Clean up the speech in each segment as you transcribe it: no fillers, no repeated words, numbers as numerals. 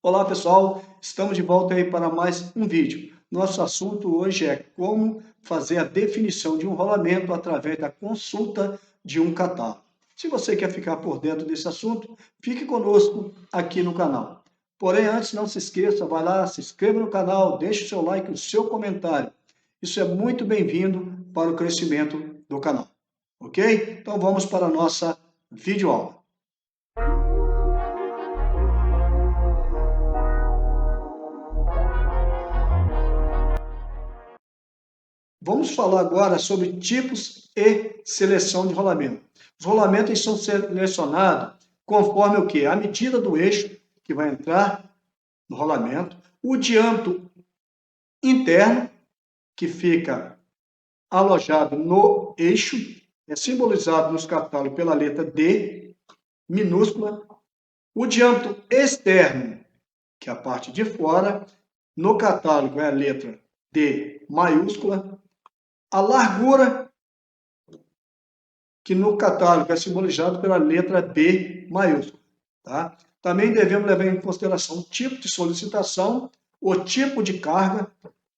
Olá pessoal, estamos de volta aí para mais um vídeo. Nosso assunto hoje é como fazer a definição de um rolamento através da consulta de um catálogo. Se você quer ficar por dentro desse assunto, fique conosco aqui no canal. Porém, antes não se esqueça, vai lá, se inscreva no canal, deixe o seu like, o seu comentário. Isso é muito bem-vindo para o crescimento do canal, ok? Então vamos para a nossa videoaula. Vamos falar agora sobre tipos e seleção de rolamento. Os rolamentos são selecionados conforme o quê? A medida do eixo que vai entrar no rolamento, o diâmetro interno, que fica alojado no eixo, é simbolizado nos catálogos pela letra D, minúscula, o diâmetro externo, que é a parte de fora, no catálogo é a letra D maiúscula, a largura, que no catálogo é simbolizado pela letra B maiúscula. Tá? Também devemos levar em consideração o tipo de solicitação, o tipo de carga,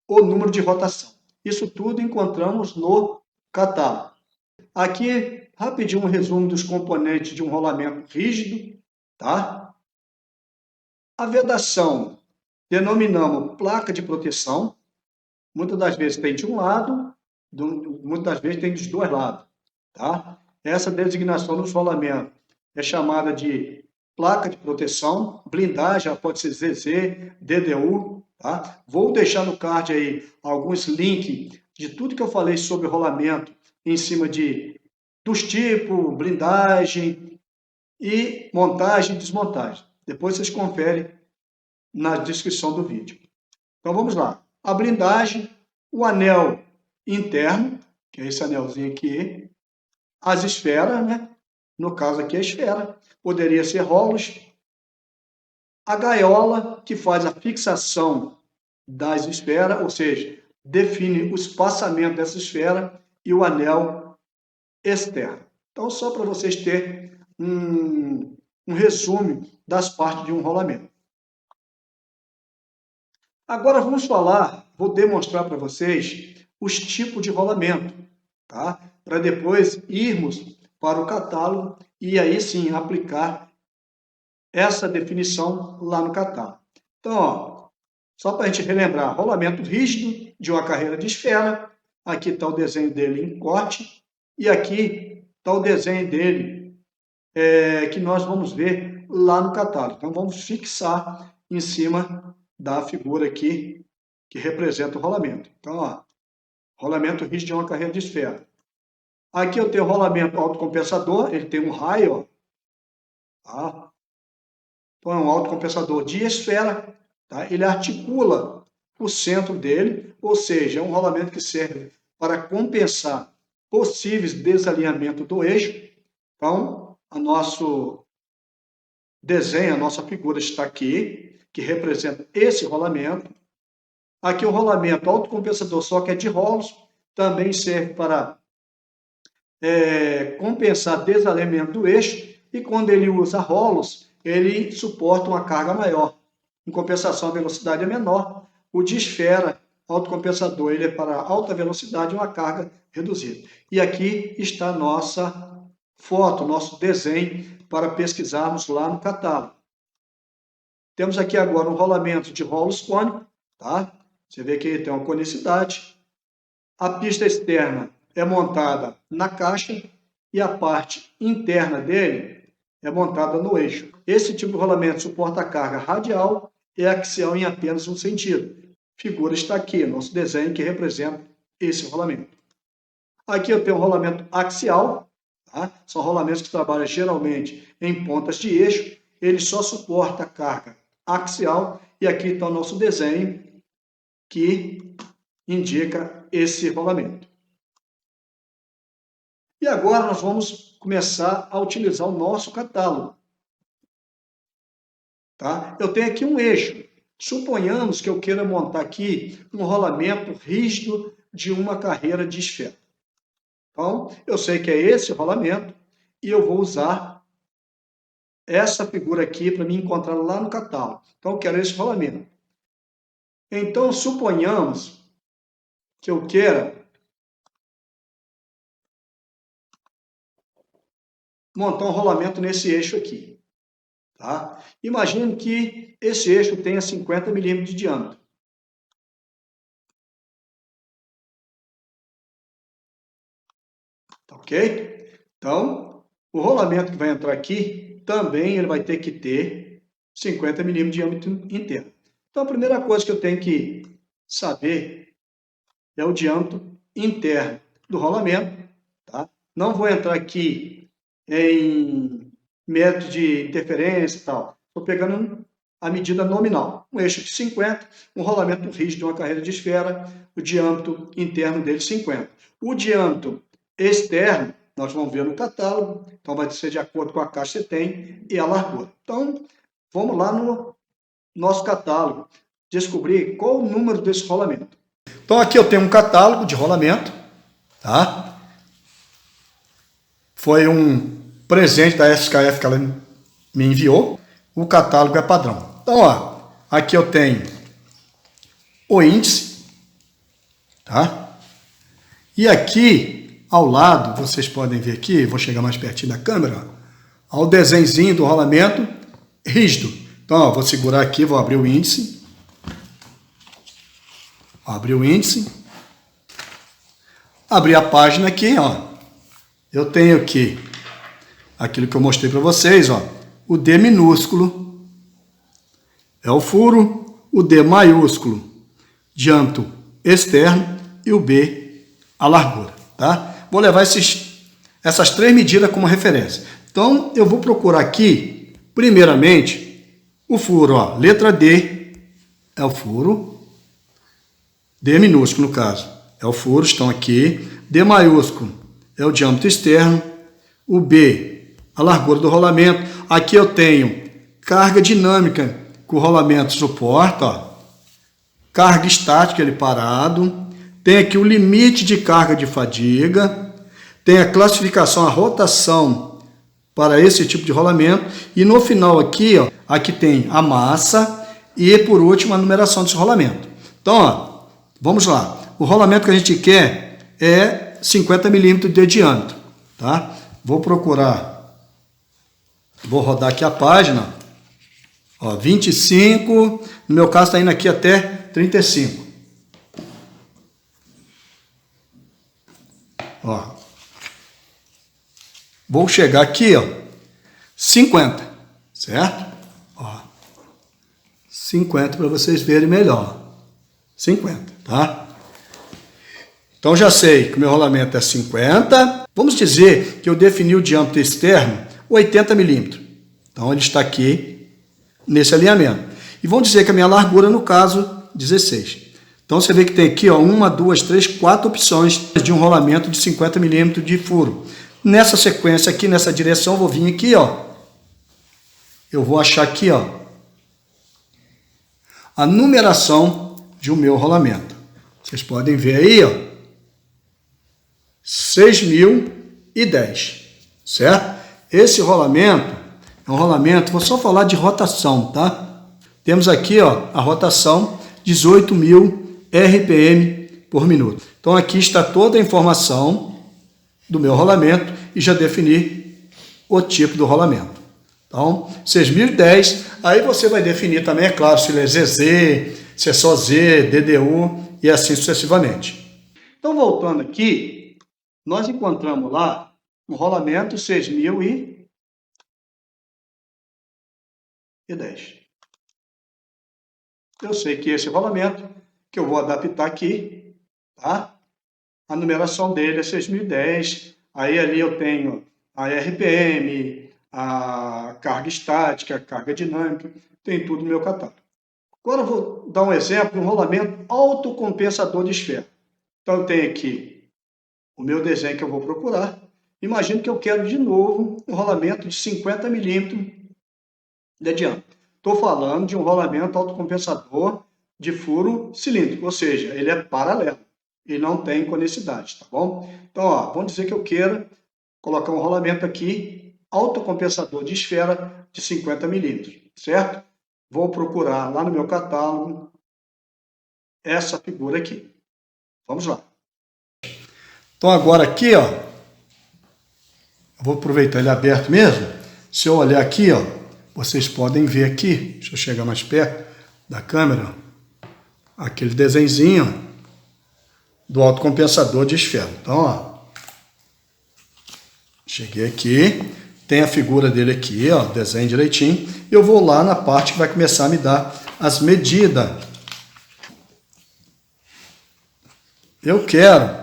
o número de rotação. Isso tudo encontramos no catálogo. Aqui, rapidinho, um resumo dos componentes de um rolamento rígido. Tá? A vedação denominamos placa de proteção. Muitas das vezes tem de um lado, muitas das vezes tem dos dois lados. Tá? Essa designação dos rolamentos é chamada de placa de proteção, blindagem, pode ser ZZ, DDU. Tá? Vou deixar no card aí alguns links de tudo que eu falei sobre rolamento, em cima dos tipos, blindagem e montagem e desmontagem. Depois vocês conferem na descrição do vídeo. Então vamos lá. A blindagem, o anel interno, que é esse anelzinho aqui, as esferas, né? No caso aqui a esfera, poderia ser rolos, a gaiola, que faz a fixação das esferas, ou seja, define o espaçamento dessa esfera, e o anel externo. Então, só para vocês terem um resumo das partes de um rolamento. Agora vamos falar, vou demonstrar para vocês os tipos de rolamento, tá? Para depois irmos para o catálogo e aí sim aplicar essa definição lá no catálogo. Então, ó, só para a gente relembrar, rolamento rígido de uma carreira de esfera, aqui está o desenho dele em corte, e aqui está o desenho dele que nós vamos ver lá no catálogo. Então, vamos fixar em cima da figura aqui que representa o rolamento. Então, ó, rolamento rígido de uma carreira de esfera. Aqui eu tenho o rolamento autocompensador, ele tem um raio, ó, tá? Então, é um autocompensador de esfera, tá? Ele articula o centro dele, ou seja, é um rolamento que serve para compensar possíveis desalinhamentos do eixo. Então, o nosso desenho, a nossa figura está aqui, que representa esse rolamento. Aqui o rolamento autocompensador, só que é de rolos, também serve para compensar desalinhamento do eixo, e quando ele usa rolos, ele suporta uma carga maior. Em compensação, a velocidade é menor. O de esfera autocompensador, ele é para alta velocidade e uma carga reduzida. E aqui está a nossa foto, nosso desenho, para pesquisarmos lá no catálogo. Temos aqui agora um rolamento de rolos cônicos, tá? Você vê que tem uma conicidade. A pista externa é montada na caixa e a parte interna dele é montada no eixo. Esse tipo de rolamento suporta a carga radial e axial em apenas um sentido. A figura está aqui, nosso desenho que representa esse rolamento. Aqui eu tenho um rolamento axial, tá? São rolamentos que trabalham geralmente em pontas de eixo, ele só suporta a carga axial, e aqui está o nosso desenho que indica esse rolamento. E agora nós vamos começar a utilizar o nosso catálogo. Tá? Eu tenho aqui um eixo. Suponhamos que eu queira montar aqui um rolamento rígido de uma carreira de esfera. Então, eu sei que é esse rolamento e eu vou usar essa figura aqui para mim encontrar lá no catálogo. Então, eu quero esse rolamento. Então, suponhamos que eu queira montar um rolamento nesse eixo aqui. Tá? Imagine que esse eixo tenha 50 milímetros de diâmetro. Tá ok? Então, o rolamento que vai entrar aqui, também ele vai ter que ter 50 milímetros de diâmetro inteiro. Então, a primeira coisa que eu tenho que saber é o diâmetro interno do rolamento. Tá? Não vou entrar aqui em método de interferência e tal. Estou pegando a medida nominal. Um eixo de 50, um rolamento rígido de uma carreira de esfera, o diâmetro interno dele 50. O diâmetro externo, nós vamos ver no catálogo, então vai ser de acordo com a caixa que você tem e a largura. Então, vamos lá no nosso catálogo, descobrir qual o número desse rolamento. Então, aqui eu tenho um catálogo de rolamento, tá? Foi um presente da SKF que ela me enviou. O catálogo é padrão. Então, ó, aqui eu tenho o índice, tá? E aqui, ao lado, vocês podem ver aqui, vou chegar mais pertinho da câmera, ó, o desenhozinho do rolamento rígido. Então, ó, vou segurar aqui, vou abrir o índice. Abrir o índice. Abrir a página aqui, ó. Eu tenho aqui aquilo que eu mostrei para vocês, ó. O D minúsculo é o furo, o D maiúsculo, diâmetro externo, e o B, a largura, tá? Vou levar essas três medidas como referência. Então, eu vou procurar aqui, primeiramente, o furo, ó. Letra D é o furo, D minúsculo no caso, é o furo, estão aqui. D maiúsculo é o diâmetro externo, o B, a largura do rolamento. Aqui eu tenho carga dinâmica que o rolamento suporta, ó. Carga estática, ele parado. Tem aqui o limite de carga de fadiga. Tem a classificação, a rotação para esse tipo de rolamento. E no final aqui, ó, aqui tem a massa e, por último, a numeração desse rolamento. Então, ó, vamos lá. O rolamento que a gente quer é 50 milímetros de diâmetro, tá? Vou procurar, vou rodar aqui a página, ó, 25, no meu caso está indo aqui até 35. Ó, vou chegar aqui, ó, 50, certo? Ó, 50 para vocês verem melhor. 50, tá? Então, já sei que o meu rolamento é 50. Vamos dizer que eu defini o diâmetro externo 80 milímetros. Então, ele está aqui nesse alinhamento. E vamos dizer que a minha largura, no caso, 16. Então, você vê que tem aqui, ó, 1, 2, 3, 4 opções de um rolamento de 50 milímetros de furo. Nessa sequência aqui, nessa direção, eu vou vir aqui, ó. Eu vou achar aqui, ó, a numeração de o meu rolamento. Vocês podem ver aí, ó. 6.010, certo? Esse rolamento é um rolamento, vou só falar de rotação, tá? Temos aqui, ó, a rotação 18.000 RPM por minuto. Então, aqui está toda a informação do meu rolamento e já defini o tipo do rolamento. Então, 6.010, aí você vai definir também, é claro, se ele é ZZ, se é só Z, DDU e assim sucessivamente. Então, voltando aqui, nós encontramos lá um rolamento 6.010. Eu sei que esse rolamento, que eu vou adaptar aqui, tá? A numeração dele é 6.010. Aí ali eu tenho a RPM, a carga estática, a carga dinâmica, tem tudo no meu catálogo. Agora eu vou dar um exemplo de um rolamento autocompensador de esfera. Então eu tenho aqui o meu desenho que eu vou procurar. Imagino que eu quero de novo um rolamento de 50 milímetros de diâmetro. Estou falando de um rolamento autocompensador de furo cilíndrico, ou seja, ele é paralelo e não tem conicidade, tá bom? Então, ó, vamos dizer que eu queira colocar um rolamento aqui autocompensador de esfera de 50 milímetros, certo? Vou procurar lá no meu catálogo essa figura aqui. Vamos lá. Então agora aqui, ó, vou aproveitar ele aberto mesmo. Se eu olhar aqui, ó, vocês podem ver aqui, deixa eu chegar mais perto da câmera, ó, aquele desenhozinho do autocompensador de esfera. Então, ó, cheguei aqui, tem a figura dele aqui, ó, desenho direitinho. Eu vou lá na parte que vai começar a me dar as medidas. Eu quero,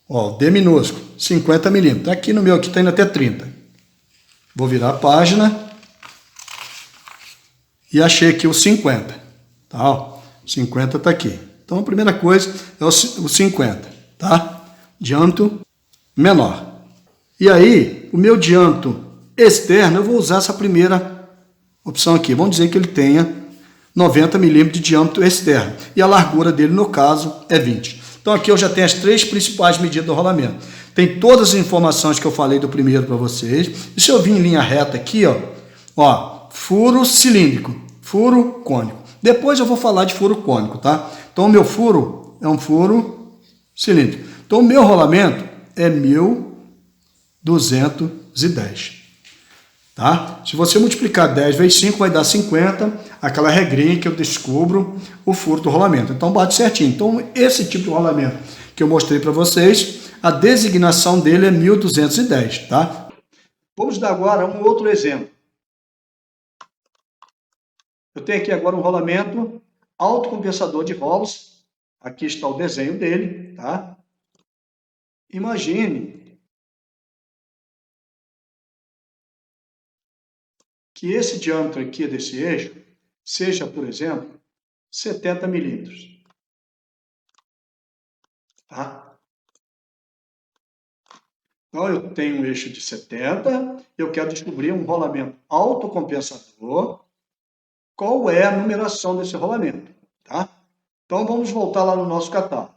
ó, D minúsculo, 50 milímetros. Aqui no meu aqui está indo até 30. Vou virar a página e achei aqui o 50. Tá? Ó, 50 está aqui. Então a primeira coisa é o 50, tá? Diâmetro menor. E aí, o meu diâmetro externo, eu vou usar essa primeira opção aqui. Vamos dizer que ele tenha 90 milímetros de diâmetro externo. E a largura dele, no caso, é 20. Então aqui eu já tenho as três principais medidas do rolamento. Tem todas as informações que eu falei do primeiro para vocês. E se eu vir em linha reta aqui, ó, furo cilíndrico, furo cônico. Depois eu vou falar de furo cônico, tá? Então o meu furo é um furo cilíndrico. Então o meu rolamento é 1210. Tá? Se você multiplicar 10 vezes 5, vai dar 50, aquela regrinha que eu descubro o furo do rolamento. Então, bate certinho. Então, esse tipo de rolamento que eu mostrei para vocês, a designação dele é 1210, tá? Vamos dar agora um outro exemplo. Eu tenho aqui agora um rolamento autocompensador de rolos. Aqui está o desenho dele, tá? Imagine que esse diâmetro aqui desse eixo seja, por exemplo, 70 milímetros. Tá? Então, eu tenho um eixo de 70, eu quero descobrir um rolamento autocompensador. Qual é a numeração desse rolamento? Tá? Então, vamos voltar lá no nosso catálogo.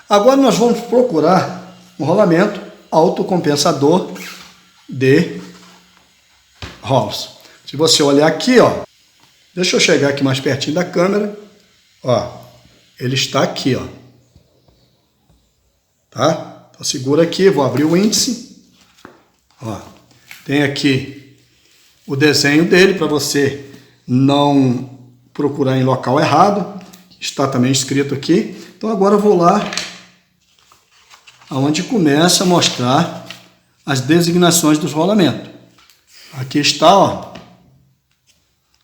Agora, nós vamos procurar um rolamento autocompensador de rolos. Se você olhar aqui, ó, deixa eu chegar aqui mais pertinho da câmera, ó, ele está aqui, ó, tá? Então, segura aqui, vou abrir o índice, ó, tem aqui o desenho dele para você não procurar em local errado, está também escrito aqui. Então agora eu vou lá aonde começa a mostrar as designações dos rolamentos. Aqui está, ó,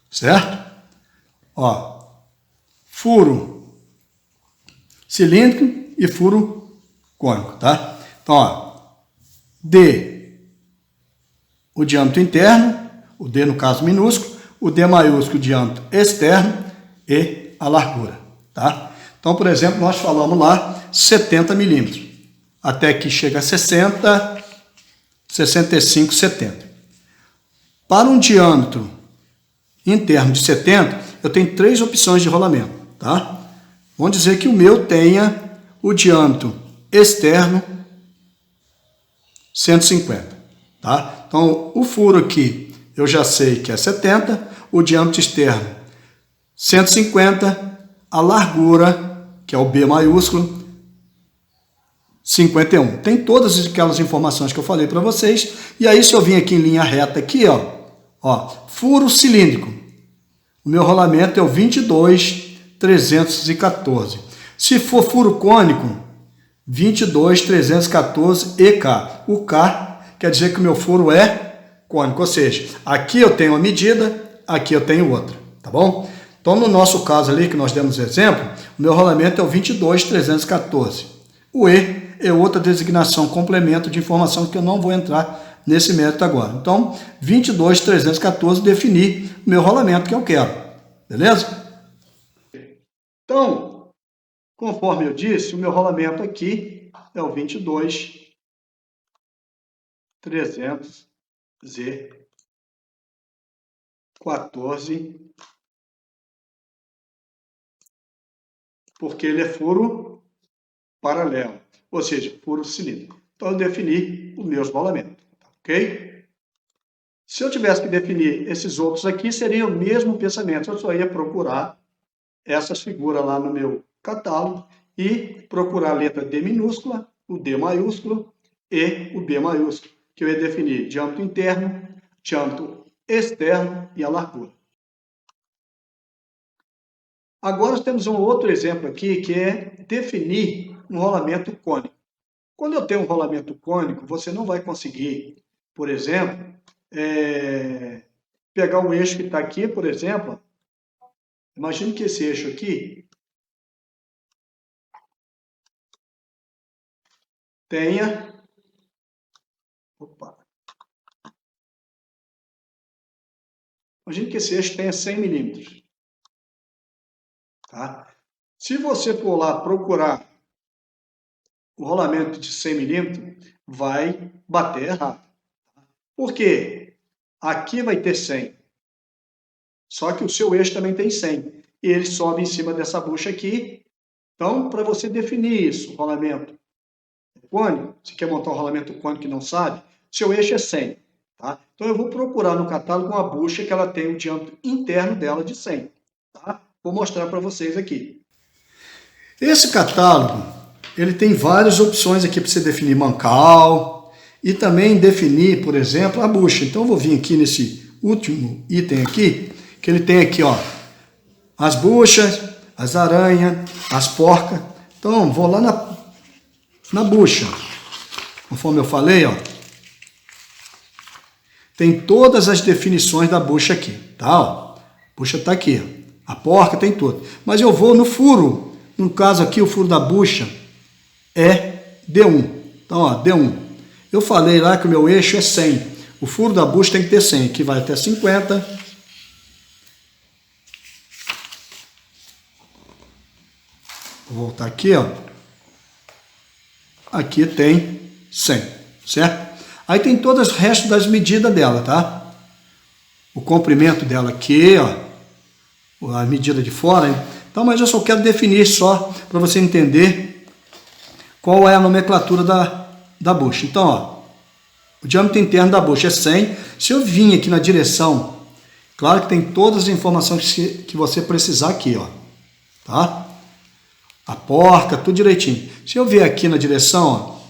certo? Ó, furo cilíndrico e furo cônico, tá? Então, ó, D, o diâmetro interno, o D no caso minúsculo, o D maiúsculo, o diâmetro externo e a largura, tá? Então, por exemplo, nós falamos lá 70 milímetros, até que chega a 60, 65, 70. Para um diâmetro interno de 70, eu tenho três opções de rolamento, tá? Vamos dizer que o meu tenha o diâmetro externo 150, tá? Então, o furo aqui eu já sei que é 70, o diâmetro externo 150, a largura, que é o B maiúsculo, 51. Tem todas aquelas informações que eu falei para vocês. E aí, se eu vim aqui em linha reta aqui, ó, furo cilíndrico. O meu rolamento é o 22.314. Se for furo cônico, 22.314 EK. O K quer dizer que o meu furo é cônico, ou seja, aqui eu tenho uma medida, aqui eu tenho outra, tá bom? Então, no nosso caso ali, que nós demos exemplo, o meu rolamento é o 22.314. O E é outra designação, complemento de informação que eu não vou entrar nesse mérito agora. Então, 22.314, definir o meu rolamento que eu quero. Beleza? Então, conforme eu disse, o meu rolamento aqui é o 22.314, porque ele é furo paralelo, ou seja, furo cilíndrico. Então, eu defini os meus rolamentos. ok? Se eu tivesse que definir esses outros aqui, seria o mesmo pensamento. Eu só ia procurar essas figuras lá no meu catálogo e procurar a letra D minúscula, o D maiúsculo e o B maiúsculo, que eu ia definir diâmetro interno, diâmetro externo e a largura. Agora nós temos um outro exemplo aqui, que é definir um rolamento cônico. Quando eu tenho um rolamento cônico, você não vai conseguir, por exemplo, pegar um eixo que está aqui, por exemplo. Imagine que esse eixo aqui tenha... Opa! Imagine que esse eixo tenha 100 milímetros. Tá? Se você for lá procurar o rolamento de 100 milímetros, vai bater errado. Por quê? Aqui vai ter 100. Só que o seu eixo também tem 100. E ele sobe em cima dessa bucha aqui. Então, para você definir isso, rolamento cônico, você quer montar um rolamento cônico e não sabe, seu eixo é 100. Tá? Então, eu vou procurar no catálogo uma bucha que ela tem o diâmetro interno dela de 100. Tá? Vou mostrar para vocês aqui. Esse catálogo, ele tem várias opções aqui para você definir mancal e também definir, por exemplo, a bucha. Então, eu vou vir aqui nesse último item aqui, que ele tem aqui, ó, as buchas, as aranhas, as porcas. Então, vou lá na bucha. Conforme eu falei, ó, tem todas as definições da bucha aqui, tá? Ó, a bucha tá aqui, ó. A porca tem tudo. Mas eu vou no furo. No caso aqui, o furo da bucha é D1. Então, ó, D1. Eu falei lá que o meu eixo é 100. O furo da bucha tem que ter 100, que vai até 50. Vou voltar aqui, ó. Aqui tem 100, certo? Aí tem todas o resto das medidas dela, tá? O comprimento dela aqui, ó. A medida de fora, hein? Então, mas eu só quero definir só para você entender qual é a nomenclatura da bucha. Então, ó, o diâmetro interno da bucha é 100. Se eu vim aqui na direção, claro que tem todas as informações que você precisar aqui, ó, tá? A porca, tudo direitinho. Se eu vier aqui na direção,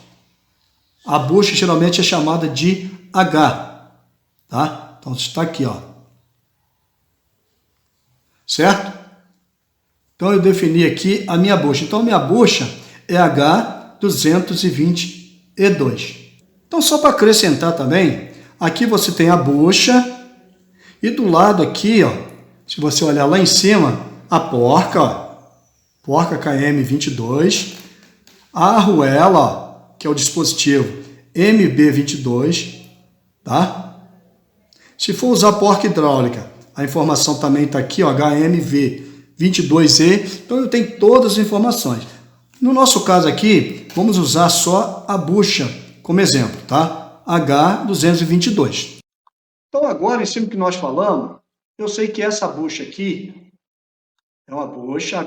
ó, a bucha geralmente é chamada de H, tá? Então, está aqui, ó. Certo? Então, eu defini aqui a minha bucha. Então, a minha bucha é H222. Então, só para acrescentar também, aqui você tem a bucha e do lado aqui, ó, se você olhar lá em cima, a porca, ó, porca KM22, a arruela, ó, que é o dispositivo MB22, tá? Se for usar porca hidráulica, a informação também está aqui, ó, HMV22E, então eu tenho todas as informações. No nosso caso aqui, vamos usar só a bucha como exemplo, tá? H222. Então agora, em cima do que nós falamos, eu sei que essa bucha aqui é uma bucha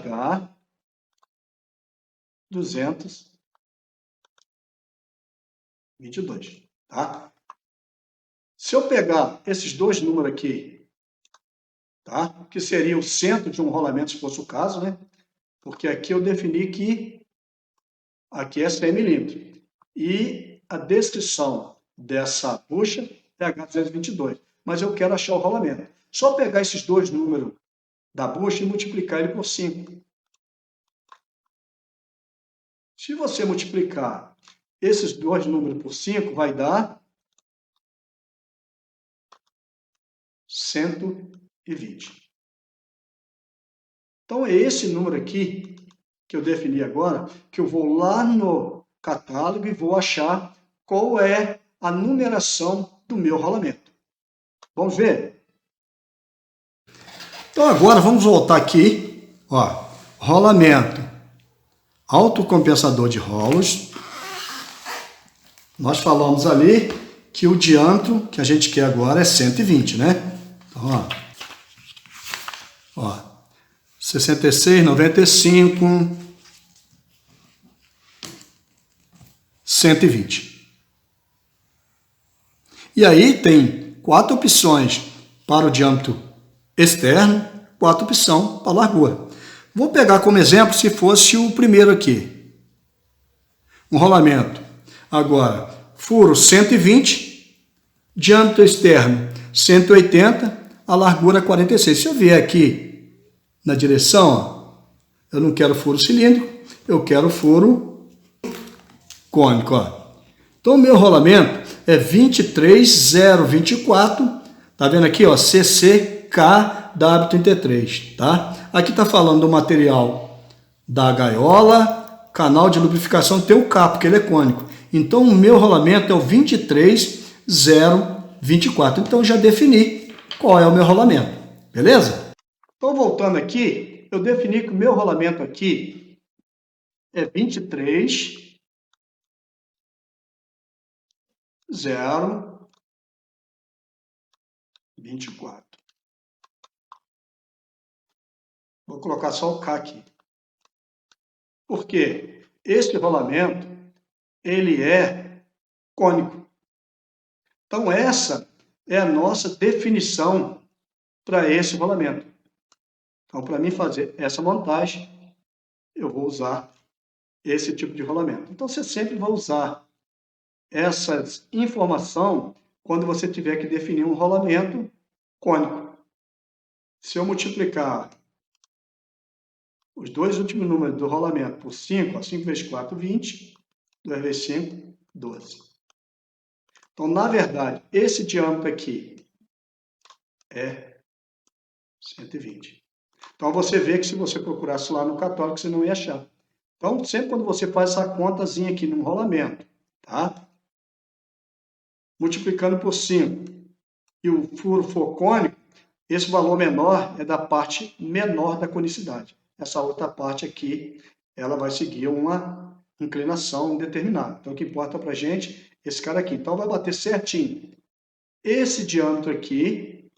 H222, tá? Se eu pegar esses dois números aqui, tá? Que seria o centro de um rolamento, se fosse o caso, né? Porque aqui eu defini que aqui é 100 milímetros. E a descrição dessa bucha é H222. Mas eu quero achar o rolamento. Só pegar esses dois números da bucha e multiplicar ele por 5. Se você multiplicar esses dois números por 5, vai dar 120. Então, é esse número aqui que eu defini agora, que eu vou lá no catálogo e vou achar qual é a numeração do meu rolamento. Vamos ver? Então, agora vamos voltar aqui, ó, rolamento, autocompensador de rolos. Nós falamos ali que o diâmetro que a gente quer agora é 120, né? Então, ó, 66, 95, 120. E aí tem 4 opções para o diâmetro externo, 4 opções para a largura. Vou pegar como exemplo se fosse o primeiro aqui. Um rolamento. Agora, furo 120, diâmetro externo 180, a largura 46. Se eu vier aqui na direção, ó, eu não quero furo cilíndrico, eu quero furo cônico. Ó. Então, o meu rolamento é 23024, tá vendo aqui, ó, CCKW33, tá? Aqui tá falando do material da gaiola, canal de lubrificação, tem o K, porque ele é cônico. Então, o meu rolamento é o 23024. Então, já defini qual é o meu rolamento, beleza? Então, voltando aqui, eu defini que o meu rolamento aqui é 23,024. Vou colocar só o K aqui. Por quê? Este rolamento, ele é cônico. Então, essa é a nossa definição para esse rolamento. Então, para mim fazer essa montagem, eu vou usar esse tipo de rolamento. Então, você sempre vai usar essa informação quando você tiver que definir um rolamento cônico. Se eu multiplicar os dois últimos números do rolamento por 5, 5 vezes 4, 20, 2 vezes 5, 12. Então, na verdade, esse diâmetro aqui é 120. Então, você vê que se você procurasse lá no católico, você não ia achar. Então, sempre quando você faz essa contazinha aqui no rolamento, tá? Multiplicando por 5 e o furo for cônico, esse valor menor é da parte menor da conicidade. Essa outra parte aqui, ela vai seguir uma inclinação determinada. Então, o que importa para a gente é esse cara aqui. Então, vai bater certinho esse diâmetro aqui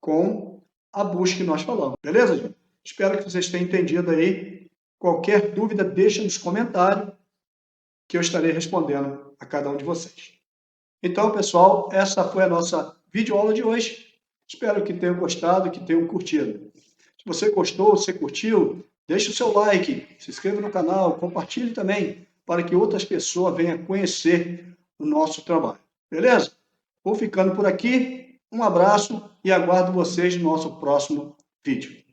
com a bucha que nós falamos. Beleza, gente? Espero que vocês tenham entendido aí. Qualquer dúvida, deixa nos comentários que eu estarei respondendo a cada um de vocês. Então, pessoal, essa foi a nossa videoaula de hoje. Espero que tenham gostado, que tenham curtido. Se você gostou, se curtiu, deixe o seu like, se inscreva no canal, compartilhe também, para que outras pessoas venham conhecer o nosso trabalho. Beleza? Vou ficando por aqui. Um abraço e aguardo vocês no nosso próximo vídeo.